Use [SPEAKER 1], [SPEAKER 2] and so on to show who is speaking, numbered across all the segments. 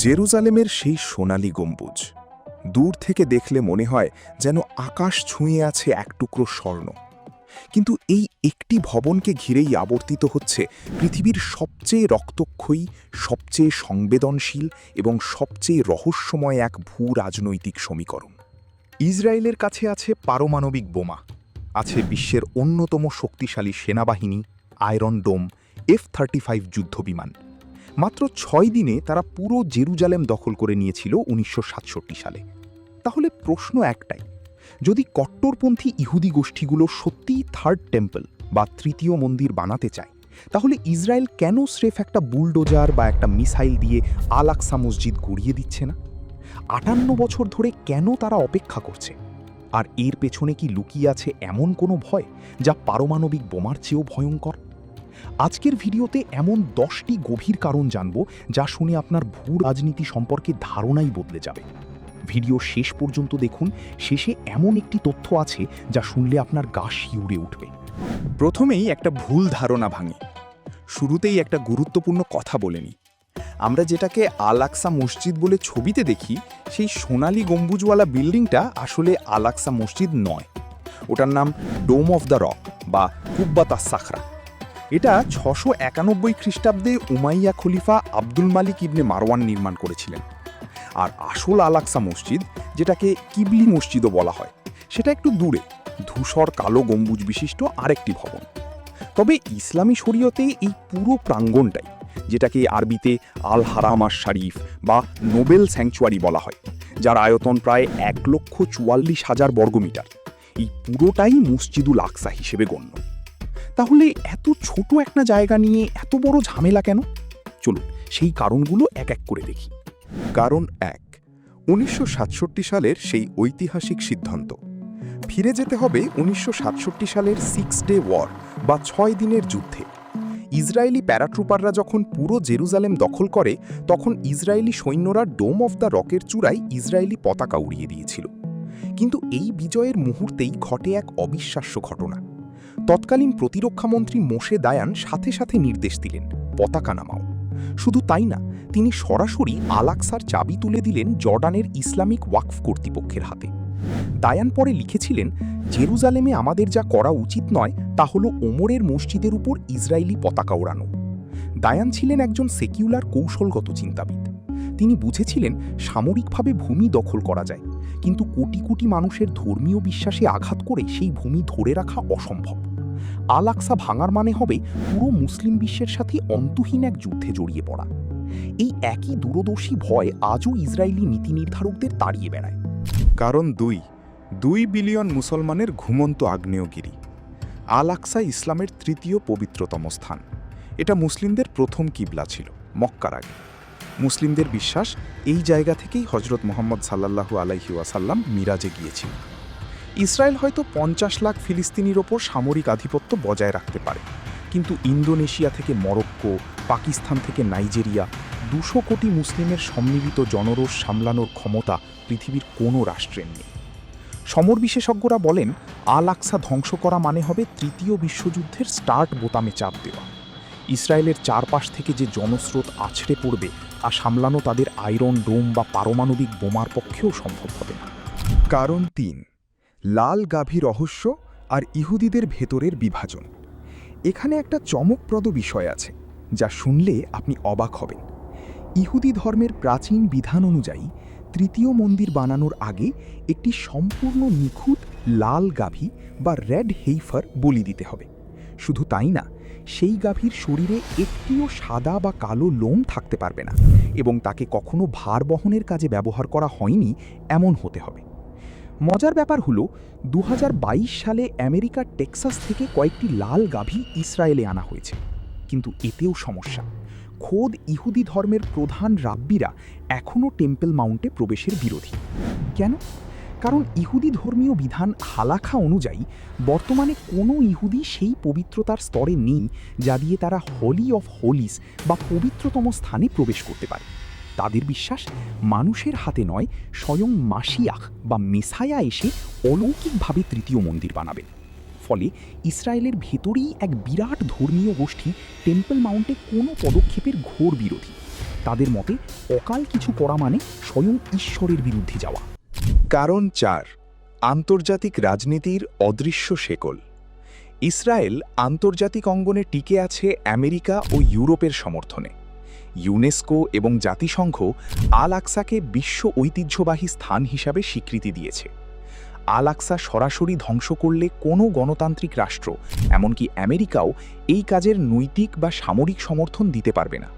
[SPEAKER 1] জেরুজালেমের সেই সোনালী গম্বুজ দূর থেকে দেখলে মনে হয় যেন আকাশ ছুঁয়ে আছে এক টুকরো স্বর্ণ। কিন্তু এই একটি ভবনকে ঘিরেই আবর্তিত হচ্ছে পৃথিবীর সবচেয়ে রক্তক্ষয়ী, সবচেয়ে সংবেদনশীল এবং সবচেয়ে রহস্যময় এক ভূ রাজনৈতিক সমীকরণ। ইসরায়েলের কাছে আছে পারমাণবিক বোমা, আছে বিশ্বের অন্যতম শক্তিশালী সেনাবাহিনী, আয়রন ডোম, F-35 যুদ্ধবিমান। মাত্র 6 দিনে তারা পুরো জেরুজালেম দখল করে নিয়েছিল 1967 সালে। তাহলে প্রশ্ন একটাই, যদি কট্টরপন্থী ইহুদি গোষ্ঠীগুলো সত্যিই থার্ড টেম্পল বা তৃতীয় মন্দির বানাতে চায়, তাহলে ইসরায়েল কেন স্রেফ একটা বুলডোজার বা একটা মিসাইল দিয়ে আল আকসা মসজিদ গড়িয়ে দিচ্ছে না? 58 বছর ধরে কেন তারা অপেক্ষা করছে? আর এর পেছনে কি লুকিয়ে আছে এমন কোনো ভয় যা পারমাণবিক বোমার চেয়েও ভয়ঙ্কর? আজকের ভিডিওতে এমন 10টি গভীর কারণ জানব যা শুনে আপনার ভূ রাজনীতি সম্পর্কে ধারণাই বদলে যাবে। ভিডিও শেষ পর্যন্ত দেখুন, শেষে এমন একটি তথ্য আছে যা শুনলে আপনার গা শিউরে উঠবে। প্রথমেই একটা ভুল ধারণা ভাঙে। শুরুতেই একটা গুরুত্বপূর্ণ কথা বলে নিই। আমরা যেটাকে আল আকসা মসজিদ বলে ছবিতে দেখি, সেই সোনালী গম্বুজওয়ালা বিল্ডিংটা আসলে আল আকসা মসজিদ নয়। ওটার নাম ডোম অফ দ্য রক বা কুব্বাত আস-সাখরা। এটা 691 খ্রিস্টাব্দে উমাইয়া খলিফা আব্দুল মালিক ইবনে মারওয়ান নির্মাণ করেছিলেন। আর আসল আল আকসা মসজিদ, যেটাকে কিবলি মসজিদও বলা হয়, সেটা একটু দূরে, ধূসর কালো গম্বুজ বিশিষ্ট আরেকটি ভবন। তবে ইসলামী শরীয়তে এই পুরো প্রাঙ্গণটাই, যেটাকে আরবিতে আল হারাম আশ শরীফ বা নোবেল স্যাংচুয়ারি বলা হয়, যার আয়তন প্রায় 1,44,000 বর্গমিটার, এই পুরোটাই মসজিদুল আকসা হিসেবে গণ্য। তাহলে এত ছোট একটা জায়গা নিয়ে এত বড় ঝামেলা কেন? চলুন সেই কারণগুলো এক এক করে দেখি। কারণ 1, 1967 সালের সেই ঐতিহাসিক সিদ্ধান্ত। ফিরে যেতে হবে 1967 সালের 6 ডে ওয়ার বা 6 দিনের যুদ্ধে। ইসরায়েলি প্যারাট্রুপাররা যখন পুরো জেরুজালেম দখল করে, তখন ইসরায়েলি সৈন্যরা ডোম অফ দ্য রকের চূড়ায় ইসরায়েলি পতাকা উড়িয়ে দিয়েছিল। কিন্তু এই বিজয়ের মুহূর্তেই ঘটে এক অবিশ্বাস্য ঘটনা। তৎকালীন প্রতিরক্ষামন্ত্রী মোশে দায়ান সাথে সাথে নির্দেশ দিলেন, পতাকা নামাও। শুধু তাই না, তিনি সরাসরি আল আকসার চাবি তুলে দিলেন জর্ডানের ইসলামিক ওয়াকফ কর্তৃপক্ষের হাতে। দায়ান পরে লিখেছিলেন, জেরুজালেমে আমাদের যা করা উচিত নয় তা হলো ওমরের মসজিদের উপর ইসরায়েলি পতাকা ওড়ানো। দায়ান ছিলেন একজন সেকুলার কৌশলগত চিন্তাবিদ। তিনি বুঝেছিলেন সামরিকভাবে ভূমি দখল করা যায়, কিন্তু কোটি কোটি মানুষের ধর্মীয় বিশ্বাসে আঘাত করে সেই ভূমি ধরে রাখা অসম্ভব। আল আকসা ভাঙার মানে হবে পুরো মুসলিম বিশ্বের সাথে অন্তহীন এক যুদ্ধে জড়িয়ে পড়া। এই একই দূরদর্শী ভয় আজও ইসরায়েলি নীতি নির্ধারকদের তাড়িয়ে বেড়ায়। কারণ 2 বিলিয়ন মুসলমানের ঘুমন্ত আগ্নেয়গিরি। আল আকসা ইসলামের তৃতীয় পবিত্রতম স্থান। এটা মুসলিমদের প্রথম কিবলা ছিল মক্কার আগে। মুসলিমদের বিশ্বাস, এই জায়গা থেকেই হজরত মুহাম্মদ সাল্লাল্লাহু আলাইহি ওয়াসাল্লাম মিরাজে গিয়েছিলেন। ইসরায়েল হয়তো 50 লাখ ফিলিস্তিনির ওপর সামরিক আধিপত্য বজায় রাখতে পারে, কিন্তু ইন্দোনেশিয়া থেকে মরক্কো, পাকিস্তান থেকে নাইজেরিয়া, 200 কোটি মুসলিমের সম্মিলিত জনরোষ সামলানোর ক্ষমতা পৃথিবীর কোনো রাষ্ট্রের নেই। সমর বিশেষজ্ঞরা বলেন, আল আকসা ধ্বংস করা মানে হবে তৃতীয় বিশ্বযুদ্ধের স্টার্ট বোতামে চাপ দেওয়া। ইসরায়েলের চারপাশ থেকে যে জনস্রোত আছড়ে পড়বে তা সামলানো তাদের আয়রন ডোম বা পারমাণবিক বোমার পক্ষেও সম্ভব হবে না। কারণ 3, লাল গাভী রহস্য আর ইহুদিদের ভেতরের বিভাজন। এখানে একটা চমকপ্রদ বিষয় আছে যা শুনলে আপনি অবাক হবেন। ইহুদি ধর্মের প্রাচীন বিধান অনুযায়ী তৃতীয় মন্দির বানানোর আগে একটি সম্পূর্ণ নিখুঁত লাল গাভী বা রেড হেইফার বলি দিতে হবে। শুধু তাই না, সেই গাভীর শরীরে একটিও সাদা বা কালো লোম থাকতে পারবে না এবং তাকে কখনো ভার বহনের কাজে ব্যবহার করা হয়নি এমন হতে হবে। মজার ব্যাপার হলো, 2022 সালে আমেরিকার টেক্সাস থেকে কয়েকটি লাল গাভী ইসরায়েলে আনা হয়েছে, কিন্তু এতেও সমস্যা। খোদ ইহুদি ধর্মের প্রধান রাব্বিরা এখনও টেম্পল মাউন্টে প্রবেশের বিরোধী। কেন? কারণ ইহুদি ধর্মীয় বিধান হালাখা অনুযায়ী বর্তমানে কোনো ইহুদি সেই পবিত্রতার স্তরে নেই যা দিয়ে তারা হলি অফ হোলিস বা পবিত্রতম স্থানে প্রবেশ করতে পারে। তাদের বিশ্বাস, মানুষের হাতে নয়, স্বয়ং মাশিয়াহ বা মেসায়া এসে অলৌকিকভাবে তৃতীয় মন্দির বানাবেন। ফলে ইসরায়েলের ভেতরেই এক বিরাট ধর্মীয় গোষ্ঠী টেম্পল মাউন্টে কোনো পদক্ষেপের ঘোর বিরোধী।
[SPEAKER 2] তাদের মতে অকাল কিছু করা মানে স্বয়ং ঈশ্বরের বিরুদ্ধে যাওয়া।
[SPEAKER 1] কারণ 4, আন্তর্জাতিক রাজনীতির অদৃশ্য শেকল। ইসরায়েল আন্তর্জাতিক অঙ্গনে টিকে আছে আমেরিকা ও ইউরোপের সমর্থনে। ইউনেস্কো এবং জাতিসংঘ আল আকসাকে বিশ্ব ঐতিহ্যবাহী স্থান হিসাবে স্বীকৃতি দিয়েছে। আল আকসা সরাসরি ধ্বংস করলে কোনো গণতান্ত্রিক রাষ্ট্র, এমনকি আমেরিকাও এই কাজের নৈতিক বা সামরিক সমর্থন দিতে পারবে না।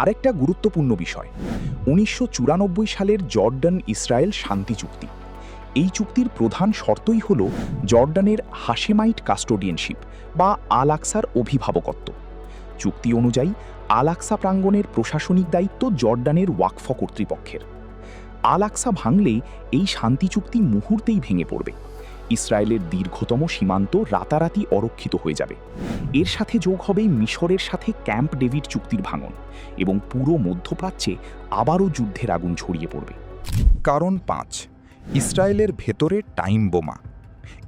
[SPEAKER 1] আরেকটা গুরুত্বপূর্ণ বিষয়, 1994 সালের জর্ডান ইসরায়েল শান্তি চুক্তি। এই চুক্তির প্রধান শর্তই হল জর্ডানের হাশেমাইট কাস্টোডিয়ানশিপ বা আল আকসার অভিভাবকত্ব। চুক্তি অনুযায়ী আল আকসা প্রাঙ্গণের প্রশাসনিক দায়িত্ব জর্ডানের ওয়াকফ কর্তৃপক্ষের। আল আকসা ভাঙলেই এই শান্তি চুক্তি মুহূর্তেই ভেঙে পড়বে। ইসরায়েলের দীর্ঘতম সীমান্ত রাতারাতি অরক্ষিত হয়ে যাবে। এর সাথে যোগ হবে মিশরের সাথে ক্যাম্প ডেভিড চুক্তির ভাঙন এবং পুরো মধ্যপ্রাচ্যে আবারও যুদ্ধের আগুন ছড়িয়ে পড়বে।
[SPEAKER 3] কারণ 5, ইসরায়েলের ভেতরে টাইম বোমা।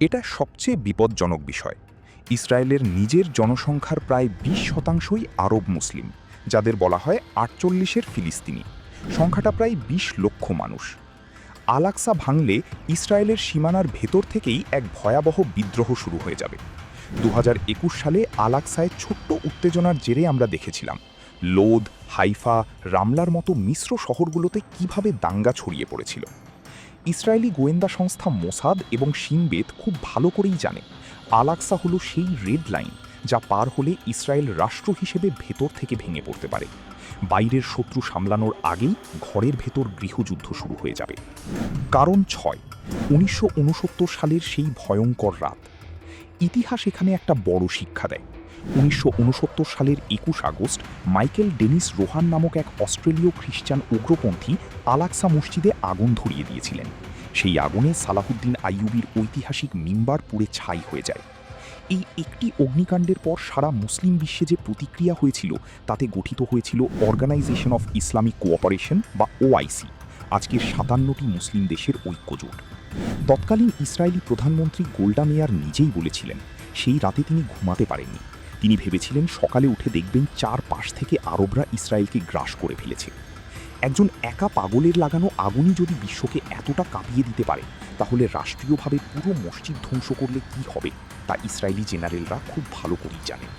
[SPEAKER 3] এটা সবচেয়ে বিপজ্জনক বিষয়। ইসরায়েলের নিজের জনসংখ্যার প্রায় 20% আরব মুসলিম, যাদের বলা হয় 48-এর ফিলিস্তিনি। সংখ্যাটা প্রায় 20 লক্ষ মানুষ। আল আকসা ভাঙলে ইসরায়েলের সীমানার ভেতর থেকেই এক ভয়াবহ বিদ্রোহ শুরু হয়ে যাবে। 2021 সালে আল আকসায় ছোট্ট উত্তেজনার জেরে আমরা দেখেছিলাম লোদ, হাইফা, রামলার মতো মিশ্র শহরগুলোতে কিভাবে দাঙ্গা ছড়িয়ে পড়েছিল। ইসরায়েলি গোয়েন্দা সংস্থা মোসাদ এবং শিন বেত খুব ভালো করেই জানে আল আকসা হলো সেই রেড লাইন যা পার হলে ইসরায়েল রাষ্ট্র হিসেবে ভেতর থেকে ভেঙে পড়তে পারে। বাইরের শত্রু সামলানোর আগেই ঘরের ভেতর গৃহযুদ্ধ শুরু হয়ে যাবে। কারণ 6, 1969 সালের সেই ভয়ঙ্কর রাত। ইতিহাস এখানে একটা বড় শিক্ষা দেয়। 1969 সালের 21 আগস্ট মাইকেল ডেনিস রোহান নামক এক অস্ট্রেলীয় খ্রিস্টান উগ্রপন্থী আল আকসা মসজিদে আগুন ধরিয়ে দিয়েছিলেন। সেই আগুনে সালাহুদ্দিন আইয়ুবির ঐতিহাসিক মিম্বার পুড়ে ছাই হয়ে যায়। এই একটি অগ্নিকাণ্ডের পর সারা মুসলিম বিশ্বে যে প্রতিক্রিয়া হয়েছিল তাতে গঠিত হয়েছিল অর্গানাইজেশন অফ ইসলামিক কোঅপারেশন বা ওআইসি, আজকের 57টি মুসলিম দেশের ঐক্যজোট। তৎকালীন ইসরায়েলি প্রধানমন্ত্রী গোল্ডা মেয়ার নিজেই বলেছিলেন সেই রাতে তিনি ঘুমাতে পারেননি। তিনি ভেবেছিলেন সকালে উঠে দেখবেন চারপাশ থেকে আরবরা ইসরায়েলকে গ্রাস করে ফেলেছে। একজন একা পাগলের লাগানো আগুনই যদি বিশ্বকে এতটা কাঁপিয়ে দিতে পারে, তাহলে রাষ্ট্রীয়ভাবে পুরো মসজিদ ধ্বংস করলে কি হবে তা ইসরায়েলি জেনারেলরা খুব ভালো করেই জানেন।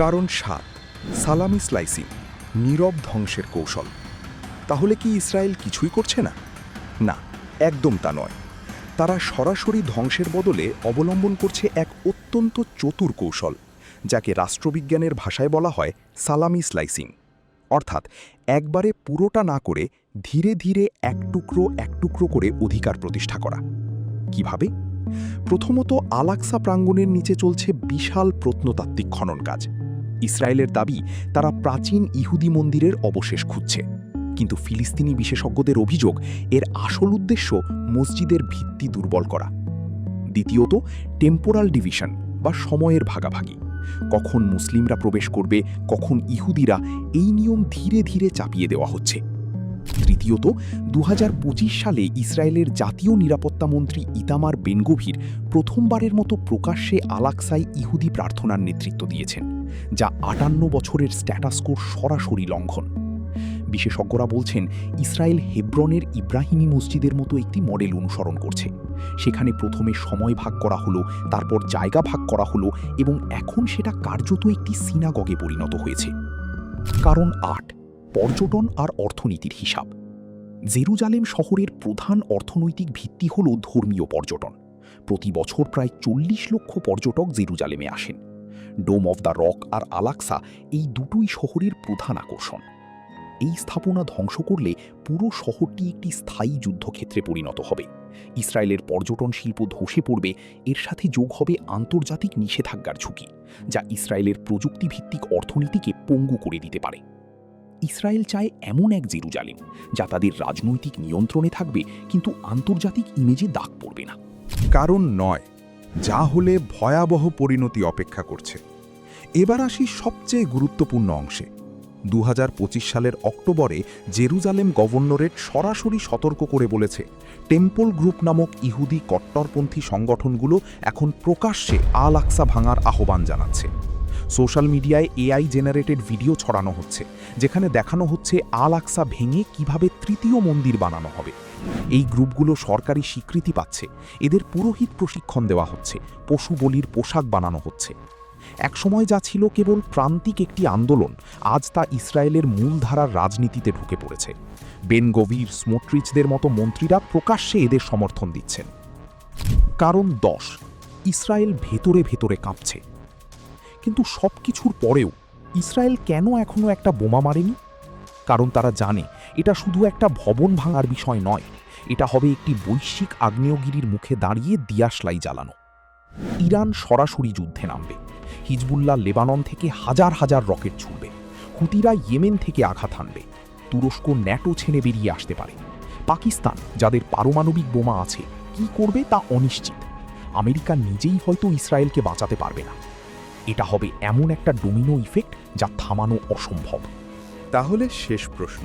[SPEAKER 1] কারণ 7, সালামি স্লাইসিং, নীরব ধ্বংসের কৌশল। তাহলে কি ইসরায়েল কিছুই করছে না? না, একদম তা নয়। তারা সরাসরি ধ্বংসের বদলে অবলম্বন করছে এক অত্যন্ত চতুর কৌশল, যাকে রাষ্ট্রবিজ্ঞানের ভাষায় বলা হয় সালামি স্লাইসিং। অর্থাৎ একবারে পুরোটা না করে ধীরে ধীরে এক টুকরো করে অধিকার প্রতিষ্ঠা করা। কিভাবে? প্রথমত, আল আকসা প্রাঙ্গণের নিচে চলছে বিশাল প্রত্নতাত্ত্বিক খনন কাজ। ইসরায়েলের দাবি তারা প্রাচীন ইহুদি মন্দিরের অবশেষ খুঁজছে, কিন্তু ফিলিস্তিনি বিশেষজ্ঞদের অভিযোগ এর আসল উদ্দেশ্য মসজিদের ভিত্তি দুর্বল করা। দ্বিতীয়ত, টেম্পোরাল ডিভিশন বা সময়ের ভাগাভাগি। কখন মুসলিমরা প্রবেশ করবে, কখন ইহুদিরা, এই নিয়ম ধীরে ধীরে চাপিয়ে দেওয়া হচ্ছে। তৃতীয়ত, 2025 সালে ইসরায়েলের জাতীয় নিরাপত্তা মন্ত্রী ইতামার বেনগভির প্রথমবারের মতো প্রকাশ্যে আল আকসায় ইহুদি প্রার্থনার নেতৃত্ব দিয়েছেন, যা 58 বছরের স্ট্যাটাস কোর সরাসরি লঙ্ঘন। বিশেষজ্ঞরা বলছেন ইসরায়েল হেব্রনের ইব্রাহিমী মসজিদের মতো একটি মডেল অনুসরণ করছে। সেখানে প্রথমে সময় ভাগ করা হলো, তারপর জায়গা ভাগ করা হলো এবং এখন সেটা কার্যত একটি সিনাগগে পরিণত হয়েছে। কারণ 8, পর্যটন আর অর্থনীতির হিসাব। জেরুজালেম শহরের প্রধান অর্থনৈতিক ভিত্তি হল ধর্মীয় পর্যটন। প্রতি বছর প্রায় 40 লক্ষ পর্যটক জেরুজালেমে আসেন। ডোম অফ দ্য রক আর আল আকসা এই দুটোই শহরের প্রধান আকর্ষণ। এই স্থাপনা ধ্বংস করলে পুরো শহরটি একটি স্থায়ী যুদ্ধক্ষেত্রে পরিণত হবে। ইসরায়েলের পর্যটন শিল্প ধসে পড়বে, এর সাথে যোগ হবে আন্তর্জাতিক নিষেধাজ্ঞার ঝুঁকি, যা ইসরায়েলের প্রযুক্তিভিত্তিক অর্থনীতিকে পঙ্গু করে দিতে পারে। ইসরায়েল চায় এমন এক জেরুজালেম যা তাদের রাজনৈতিক নিয়ন্ত্রণে থাকবে, কিন্তু আন্তর্জাতিক ইমেজে দাগ পড়বে না।
[SPEAKER 3] কারণ 9, যা হলে ভয়াবহ পরিণতি অপেক্ষা করছে। এবার আসি সবচেয়ে গুরুত্বপূর্ণ অংশে। 2025 সালের অক্টোবরে জেরুজালেম গভর্নরেট সরাসরি সতর্ক করে বলেছে টেম্পল গ্রুপ নামক ইহুদি কট্টরপন্থী সংগঠনগুলো এখন প্রকাশ্যে আল আকসা ভাঙার আহ্বান জানাচ্ছে।
[SPEAKER 2] সোশ্যাল মিডিয়ায় এআই জেনারেটেড ভিডিও ছড়ানো হচ্ছে, যেখানে দেখানো হচ্ছে আল আকসা ভেঙে কিভাবে তৃতীয় মন্দির বানানো হবে। এই গ্রুপগুলো সরকারি স্বীকৃতি পাচ্ছে, এদের পুরোহিত প্রশিক্ষণ দেওয়া হচ্ছে, পশু বলির পোশাক বানানো হচ্ছে। একসময় যা ছিল কেবল প্রান্তিক একটি আন্দোলন, আজ তা ইসরায়েলের মূলধারার রাজনীতিতে ঢুকে পড়েছে। বেন গভির, স্মোট্রিচদের মতো মন্ত্রীরা প্রকাশ্যে এদের সমর্থন দিচ্ছেন। কারণ 10, ইসরায়েল ভেতরে ভেতরে কাঁপছে। কিন্তু সব কিছুর পরেও ইসরায়েল কেন এখনও একটা বোমা মারেনি? কারণ তারা জানে এটা শুধু একটা ভবন ভাঙার বিষয় নয়, এটা হবে একটি বৈশ্বিক আগ্নেয়গিরির মুখে দাঁড়িয়ে দিয়াশলাই জ্বালানো। ইরান সরাসরি যুদ্ধে নামবে, হিজবুল্লাহ লেবানন থেকে হাজার হাজার রকেট ছুড়বে, হুতিরা ইয়েমেন থেকে আঘাত হানবে, তুরস্ক ন্যাটো ছেড়ে বেরিয়ে আসতে পারে। পাকিস্তান, যাদের পারমাণবিক বোমা আছে, কি করবে তা অনিশ্চিত। আমেরিকা নিজেই হয়তো ইসরায়েলকে বাঁচাতে পারবে না। এটা হবে এমন একটা ডোমিনো ইফেক্ট যা থামানো অসম্ভব।
[SPEAKER 1] তাহলে শেষ প্রশ্ন,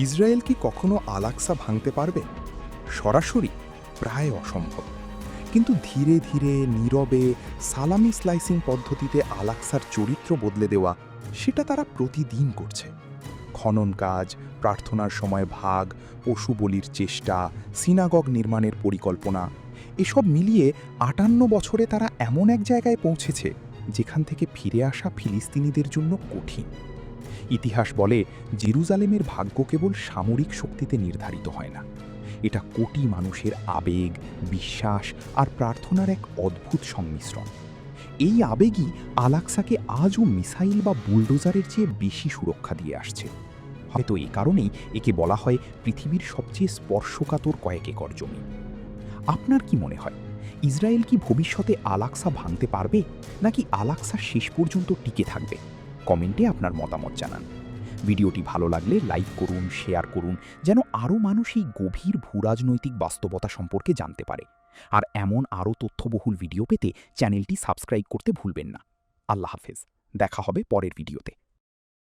[SPEAKER 1] ইসরায়েল কি কখনো আল আকসা ভাঙতে পারবে? সরাসরি প্রায় অসম্ভব, কিন্তু ধীরে ধীরে নীরবে সালামি স্লাইসিং পদ্ধতিতে আল আকসার চরিত্র বদলে দেওয়া, সেটা তারা প্রতিদিন করছে। খনন কাজ, প্রার্থনার সময় ভাগ, পশু বলির চেষ্টা, সিনাগগ নির্মাণের পরিকল্পনা, এসব মিলিয়ে 58 বছরে তারা এমন এক জায়গায় পৌঁছেছে যেখান থেকে ফিরে আসা ফিলিস্তিনিদের জন্য কঠিন। ইতিহাস বলে, জেরুজালেমের ভাগ্য কেবল সামরিক শক্তিতে নির্ধারিত হয় না, এটা কোটি মানুষের আবেগ, বিশ্বাস আর প্রার্থনার এক অদ্ভুত সংমিশ্রণ। এই আবেগই আল আকসাকে আজও মিসাইল বা বুলডোজারের চেয়ে বেশি সুরক্ষা দিয়ে আসছে। হয়তো এই কারণেই একে বলা হয় পৃথিবীর সবচেয়ে স্পর্শকাতর কয়েক একর জমি। আপনার কি মনে হয়, ইসরায়েল কি ভবিষ্যতে আল আকসা ভাঙতে পারবে, নাকি আল আকসা শেষ পর্যন্ত টিকে থাকবে? কমেন্টে আপনার মতামত জানান। ভিডিওটি ভালো লাগলে লাইক করুন, শেয়ার করুন, যেন আরও মানুষ এই গভীর ভূরাজনৈতিক বাস্তবতা সম্পর্কে জানতে পারে। আর এমন আরও তথ্যবহুল ভিডিও পেতে চ্যানেলটি সাবস্ক্রাইব করতে ভুলবেন না। আল্লাহ হাফেজ, দেখা হবে পরের ভিডিওতে।